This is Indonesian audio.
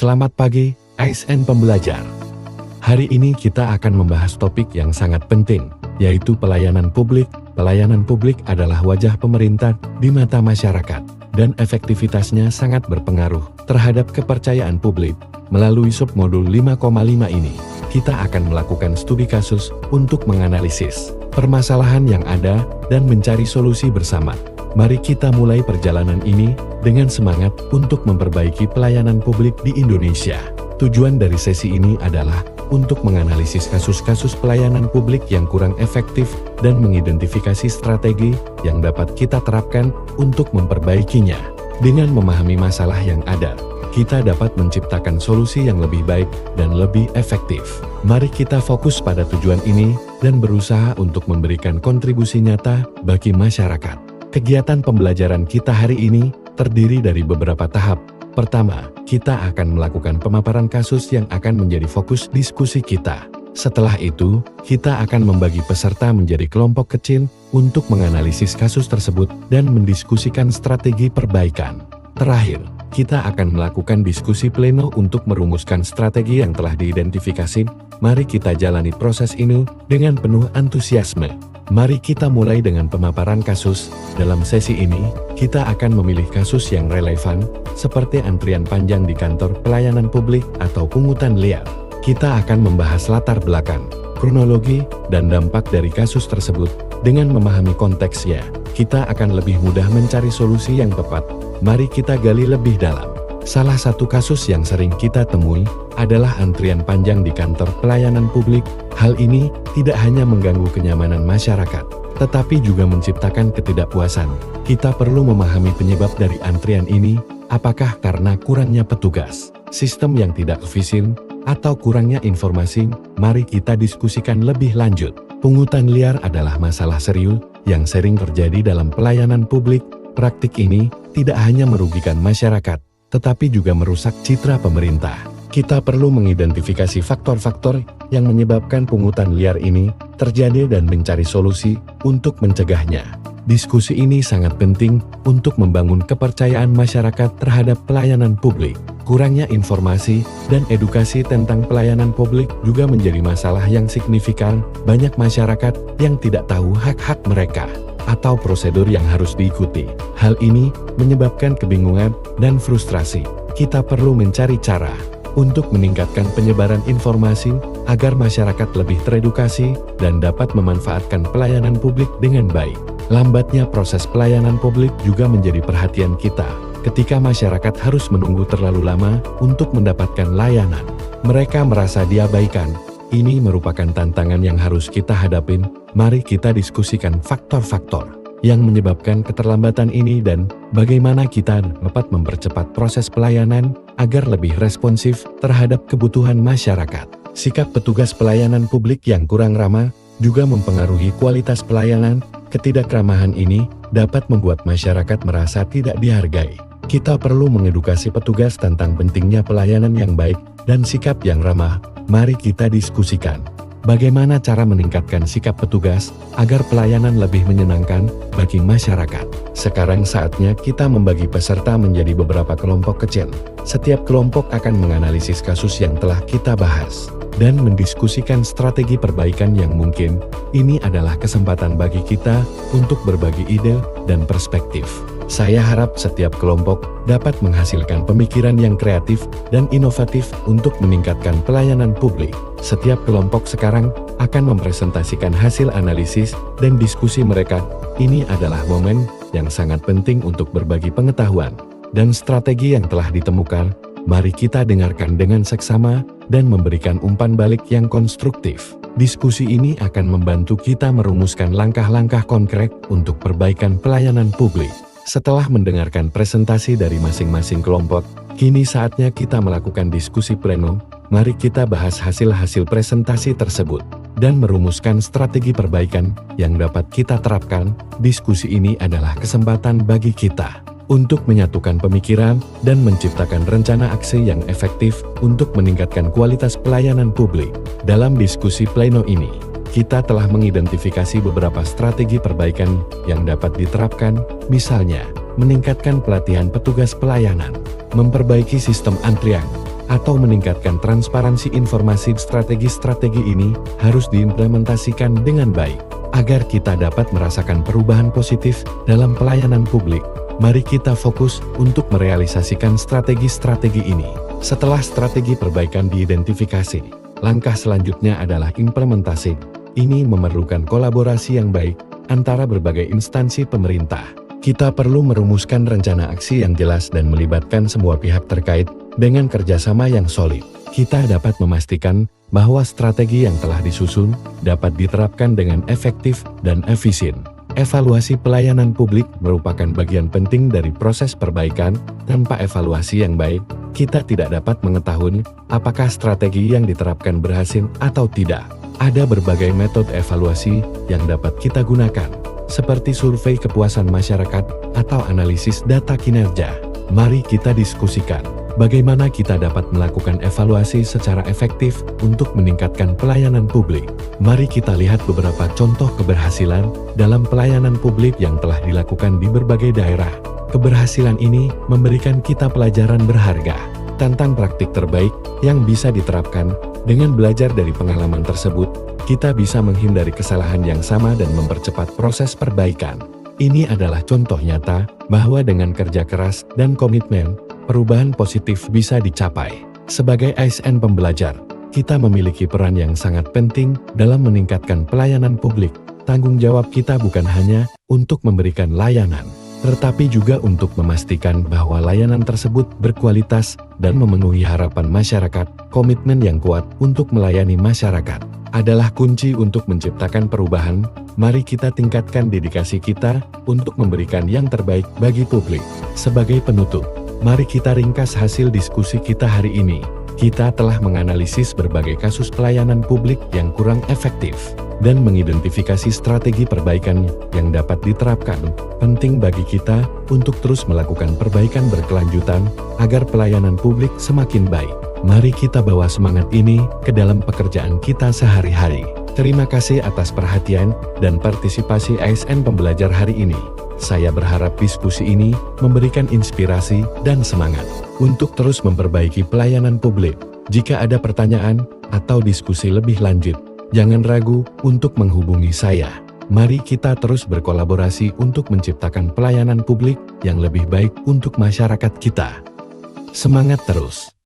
Selamat pagi, ASN pembelajar. Hari ini kita akan membahas topik yang sangat penting, yaitu pelayanan publik. Pelayanan publik adalah wajah pemerintah di mata masyarakat, dan efektivitasnya sangat berpengaruh terhadap kepercayaan publik. Melalui submodul 5,5 ini, kita akan melakukan studi kasus untuk menganalisis permasalahan yang ada dan mencari solusi bersama. Mari kita mulai perjalanan ini dengan semangat untuk memperbaiki pelayanan publik di Indonesia. Tujuan dari sesi ini adalah untuk menganalisis kasus-kasus pelayanan publik yang kurang efektif dan mengidentifikasi strategi yang dapat kita terapkan untuk memperbaikinya. Dengan memahami masalah yang ada, kita dapat menciptakan solusi yang lebih baik dan lebih efektif. Mari kita fokus pada tujuan ini dan berusaha untuk memberikan kontribusi nyata bagi masyarakat. Kegiatan pembelajaran kita hari ini terdiri dari beberapa tahap. Pertama, kita akan melakukan pemaparan kasus yang akan menjadi fokus diskusi kita. Setelah itu, kita akan membagi peserta menjadi kelompok kecil untuk menganalisis kasus tersebut dan mendiskusikan strategi perbaikan. Terakhir, kita akan melakukan diskusi pleno untuk merumuskan strategi yang telah diidentifikasi. Mari kita jalani proses ini dengan penuh antusiasme. Mari kita mulai dengan pemaparan kasus. Dalam sesi ini, kita akan memilih kasus yang relevan, seperti antrian panjang di kantor pelayanan publik atau pungutan liar. Kita akan membahas latar belakang, kronologi, dan dampak dari kasus tersebut. Dengan memahami konteksnya, kita akan lebih mudah mencari solusi yang tepat. Mari kita gali lebih dalam. Salah satu kasus yang sering kita temui adalah antrian panjang di kantor pelayanan publik. Hal ini tidak hanya mengganggu kenyamanan masyarakat, tetapi juga menciptakan ketidakpuasan. Kita perlu memahami penyebab dari antrian ini, apakah karena kurangnya petugas, sistem yang tidak efisien, atau kurangnya informasi. Mari kita diskusikan lebih lanjut. Pungutan liar adalah masalah serius yang sering terjadi dalam pelayanan publik. Praktik ini tidak hanya merugikan masyarakat, tetapi juga merusak citra pemerintah. Kita perlu mengidentifikasi faktor-faktor yang menyebabkan pungutan liar ini terjadi dan mencari solusi untuk mencegahnya. Diskusi ini sangat penting untuk membangun kepercayaan masyarakat terhadap pelayanan publik. Kurangnya informasi dan edukasi tentang pelayanan publik juga menjadi masalah yang signifikan. Banyak masyarakat yang tidak tahu hak-hak mereka atau prosedur yang harus diikuti. Hal ini menyebabkan kebingungan dan frustrasi. Kita perlu mencari cara untuk meningkatkan penyebaran informasi agar masyarakat lebih teredukasi dan dapat memanfaatkan pelayanan publik dengan baik. Lambatnya proses pelayanan publik juga menjadi perhatian kita. Ketika masyarakat harus menunggu terlalu lama untuk mendapatkan layanan, mereka merasa diabaikan. Ini merupakan tantangan yang harus kita hadapin. Mari kita diskusikan faktor-faktor yang menyebabkan keterlambatan ini dan bagaimana kita dapat mempercepat proses pelayanan agar lebih responsif terhadap kebutuhan masyarakat. Sikap petugas pelayanan publik yang kurang ramah juga mempengaruhi kualitas pelayanan. Ketidakkramahan ini dapat membuat masyarakat merasa tidak dihargai. Kita perlu mengedukasi petugas tentang pentingnya pelayanan yang baik dan sikap yang ramah. Mari kita diskusikan bagaimana cara meningkatkan sikap petugas agar pelayanan lebih menyenangkan bagi masyarakat. Sekarang saatnya kita membagi peserta menjadi beberapa kelompok kecil. Setiap kelompok akan menganalisis kasus yang telah kita bahas dan mendiskusikan strategi perbaikan yang mungkin. Ini adalah kesempatan bagi kita untuk berbagi ide dan perspektif. Saya harap setiap kelompok dapat menghasilkan pemikiran yang kreatif dan inovatif untuk meningkatkan pelayanan publik. Setiap kelompok sekarang akan mempresentasikan hasil analisis dan diskusi mereka. Ini adalah momen yang sangat penting untuk berbagi pengetahuan dan strategi yang telah ditemukan. Mari kita dengarkan dengan seksama dan memberikan umpan balik yang konstruktif. Diskusi ini akan membantu kita merumuskan langkah-langkah konkret untuk perbaikan pelayanan publik. Setelah mendengarkan presentasi dari masing-masing kelompok, kini saatnya kita melakukan diskusi pleno. Mari kita bahas hasil-hasil presentasi tersebut dan merumuskan strategi perbaikan yang dapat kita terapkan. Diskusi ini adalah kesempatan bagi kita untuk menyatukan pemikiran dan menciptakan rencana aksi yang efektif untuk meningkatkan kualitas pelayanan publik. Dalam diskusi pleno ini, kita telah mengidentifikasi beberapa strategi perbaikan yang dapat diterapkan, misalnya meningkatkan pelatihan petugas pelayanan, memperbaiki sistem antrian, atau meningkatkan transparansi informasi. Strategi-strategi ini harus diimplementasikan dengan baik, agar kita dapat merasakan perubahan positif dalam pelayanan publik. Mari kita fokus untuk merealisasikan strategi-strategi ini. Setelah strategi perbaikan diidentifikasi, langkah selanjutnya adalah implementasi. Ini memerlukan kolaborasi yang baik antara berbagai instansi pemerintah. Kita perlu merumuskan rencana aksi yang jelas dan melibatkan semua pihak terkait dengan kerjasama yang solid. Kita dapat memastikan bahwa strategi yang telah disusun dapat diterapkan dengan efektif dan efisien. Evaluasi pelayanan publik merupakan bagian penting dari proses perbaikan. Tanpa evaluasi yang baik, kita tidak dapat mengetahui apakah strategi yang diterapkan berhasil atau tidak. Ada berbagai metode evaluasi yang dapat kita gunakan, seperti survei kepuasan masyarakat atau analisis data kinerja. Mari kita diskusikan bagaimana kita dapat melakukan evaluasi secara efektif untuk meningkatkan pelayanan publik. Mari kita lihat beberapa contoh keberhasilan dalam pelayanan publik yang telah dilakukan di berbagai daerah. Keberhasilan ini memberikan kita pelajaran berharga tentang praktik terbaik yang bisa diterapkan. Dengan belajar dari pengalaman tersebut, kita bisa menghindari kesalahan yang sama dan mempercepat proses perbaikan. Ini adalah contoh nyata bahwa dengan kerja keras dan komitmen, perubahan positif bisa dicapai. Sebagai ASN pembelajar, kita memiliki peran yang sangat penting dalam meningkatkan pelayanan publik. Tanggung jawab kita bukan hanya untuk memberikan layanan, tetapi juga untuk memastikan bahwa layanan tersebut berkualitas dan memenuhi harapan masyarakat. Komitmen yang kuat untuk melayani masyarakat adalah kunci untuk menciptakan perubahan. Mari kita tingkatkan dedikasi kita untuk memberikan yang terbaik bagi publik. Sebagai penutup, mari kita ringkas hasil diskusi kita hari ini. Kita telah menganalisis berbagai kasus pelayanan publik yang kurang efektif dan mengidentifikasi strategi perbaikan yang dapat diterapkan. Penting bagi kita untuk terus melakukan perbaikan berkelanjutan agar pelayanan publik semakin baik. Mari kita bawa semangat ini ke dalam pekerjaan kita sehari-hari. Terima kasih atas perhatian dan partisipasi ASN pembelajar hari ini. Saya berharap diskusi ini memberikan inspirasi dan semangat untuk terus memperbaiki pelayanan publik. Jika ada pertanyaan atau diskusi lebih lanjut, jangan ragu untuk menghubungi saya. Mari kita terus berkolaborasi untuk menciptakan pelayanan publik yang lebih baik untuk masyarakat kita. Semangat terus!